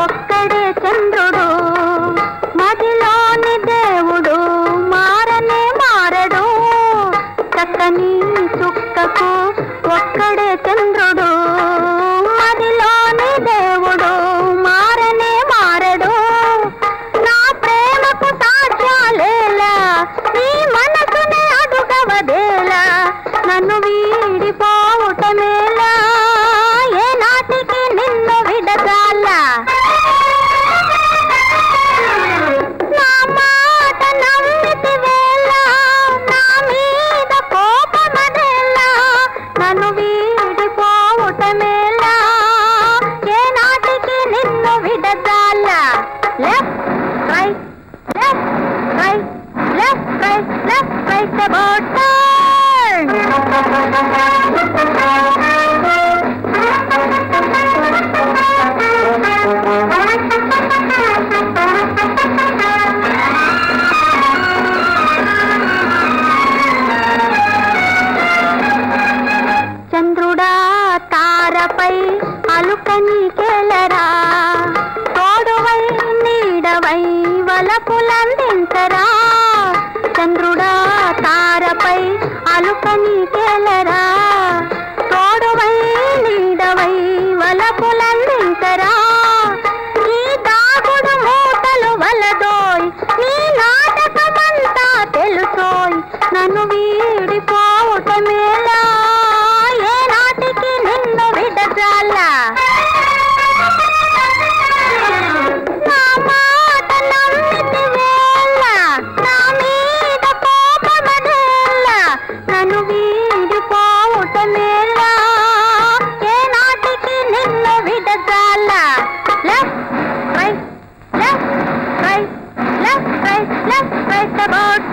ఒక్కడే చంద్రుడు మదిలోని దేవుడు మారనే మారడు చక్కని చుక్కకు ఒక్కడే చంద్రుడు మదిలోని దేవుడు మారనే మారడు నా ప్రేమకు సాధ్యాలేలా నీ మనసునే అడుగవదేలా నన్ను వీడిపోవటమేలా ఏ నాటికి నిన్ను విడగాలా నా మాట నమ్మితివేలా నా మీద కోపమదేలా నన్ను వీడిపోవటమేలా ఏ నాటికి నిన్ను విడగాలా left right left right left right left right about turn చంద్రుడా తారపై అలుకని కేలరా తోడువై నీడవై వలపులందించరా చంద్రుడా తారపై అలుకని కేలరా తోడువై నీడవై వలపులందించరా ఈ దాగుడు మూటలు వలదోయ్ నీ నాటకమంతా తెలుసోయ్ నన్ను వీడిపోవటమేలా ఏ నాటికి నిన్ను విడజాలా నా మాట నమ్మితివేలా నా మీద కోపమదేలా నన్ను వీడిపోవటమేలా ఏ నాటికి నిన్ను విడజాలా left right left right left right left right about